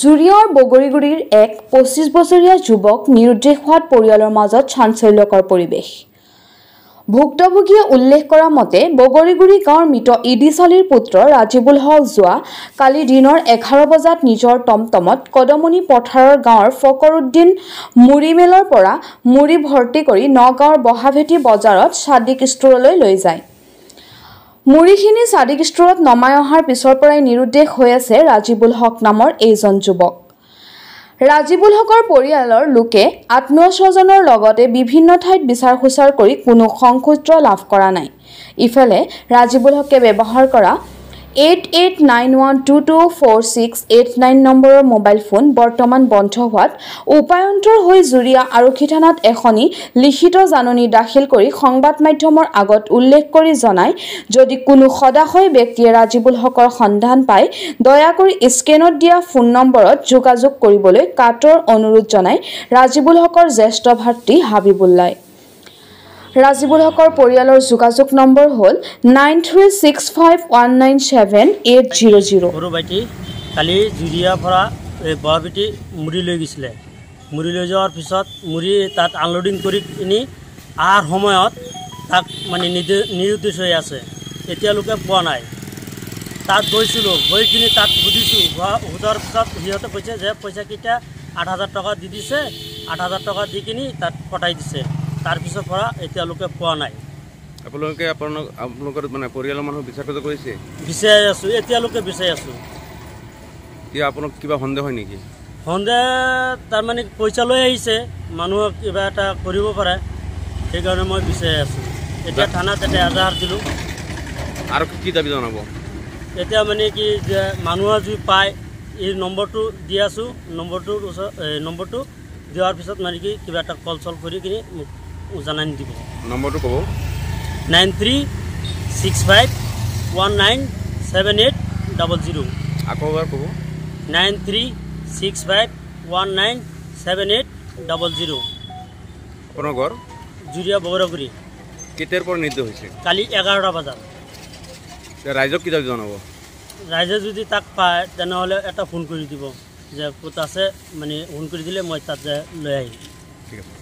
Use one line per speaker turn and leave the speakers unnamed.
জুৰিয়াৰ বগৰীগুৰিৰ এক ২৫ বছৰীয়া যুৱক নিৰুদ্দেশ হোৱাত পৰিয়ালৰ মাজত চাঞ্চল্যকৰ পৰিৱেশ। ভুক্তভোগীয়ে উল্লেখ কৰা মতে বগৰীগুৰি গাঁৱৰ মৃত ইডিচালীৰ পুত্ৰ ৰাজিবুল হক যোৱা কালি দিনৰ ১১ বজাত নিজৰ টমটমত কদমনি পথাৰৰ গাঁৱৰ ফকৰুদ্দিন মুড়ি মেলৰ পৰা মুড়ি ভৰ্তি কৰি নগাঁৱৰ বহাভেটি বজাৰত চাদিক ষ্ট'ৰলৈ লৈ যায়। মুড়িখিনি চাদিক ষ্ট'ৰত নমাই অহাৰ পিছৰ পৰাই নিৰুদ্দেশ হৈ আছে ৰাজিবুল হক নামৰ এইজন যুৱক। ৰাজিবুল হকৰ পৰিয়ালৰ লোকে আত্মীয় স্বজনৰ লগতে বিভিন্ন ঠাইত বিচাৰ খোচাৰ কৰি কোনো সংসূত্ৰ লাভ কৰা নাই। ইফালে ৰাজিবুল হকে ব্যৱহাৰ কৰা 8891224689 নম্বৰৰ মোবাইল ফোন বৰ্তমান বন্ধ হোৱাত উপায়ন্তৰ হৈ জুৰিয়া আৰক্ষী থানাত এখনি লিখিত জাননী দাখিল কৰি সংবাদ মাধ্যমৰ আগত উল্লেখ কৰি জনায়, যদি কোনো সদাশয় ব্যক্তিয়ে ৰাজিবুল হকৰ সন্ধান পায় দয়া কৰি স্কেনত দিয়া ফোন নম্বৰত যোগাযোগ কৰিবলৈ কাটৰ অনুৰোধ জনায় ৰাজিবুল হকৰ জ্যেষ্ঠ ভাতৃ হাবিবুল্লাই। ৰাজিবুল হকৰ পৰিয়ালৰ যোগাযোগ নম্বৰ হ'ল 9365197800।
সৰু ভাইটি কালি জুৰিয়াৰ পৰা বহাভেটি মুড়ি লৈ গৈছিলে। মুড়ি লৈ যোৱাৰ পিছত মুড়ি তাত আনলোডিং কৰি কিনি অহাৰ সময়ত তাক মানে নিৰুদ্দেশ হৈ আছে, এতিয়ালৈকে পোৱা নাই। তাত গৈছিলোঁ, গৈ কিনি তাত সুধিছোঁ, সোধাৰ পিছত সিহঁতে কৈছে যে পইচাকেইটা ৮,০০০ টকা দি দিছে, ৮,০০০ টকা দি কিনি তাত পঠাই দিছে। তাৰপিছৰ পৰা এতিয়ালৈকে পোৱা নাই।
আপোনালোকৰ মানে পৰিয়ালৰ মানুহ বিচাৰ কৰিছে?
বিচাৰি আছোঁ, এতিয়ালৈকে বিচাৰি আছোঁ।
আপোনাক কিবা সন্দেহ হয় নেকি?
সন্দেহ তাৰমানে পইচা লৈ আহিছে, মানুহক কিবা এটা কৰিব পাৰে, সেইকাৰণে মই বিচাৰি আছোঁ। এতিয়া থানাত এটা এজাহাৰ দিলোঁ।
আৰু কি দাবী জনাব?
এতিয়া মানে কি যে মানুহে যদি পায় এই নম্বৰটো দি আছোঁ, নম্বৰটো দিয়াৰ পিছত মানে কি কিবা এটা কল চল কৰি কিনি মোক জানাই দিব।
নম্বৰটো ক'ব।
9365197800।
আকৌ এবাৰ ক'ব।
9365197800।
আপোনাৰ ঘৰ?
জুৰিয়া বগৰাগুৰি।
কেতিয়াৰ পৰা নিৰ্দেশ হৈছে?
কালি 11টা বজাত।
ৰাইজক কি দাবী জনাব?
ৰাইজে যদি তাক পায় তেনেহ'লে এটা ফোন কৰি দিব যে ক'ত আছে, মানে ফোন কৰি দিলে মই তাত লৈ আহিম।
ঠিক আছে।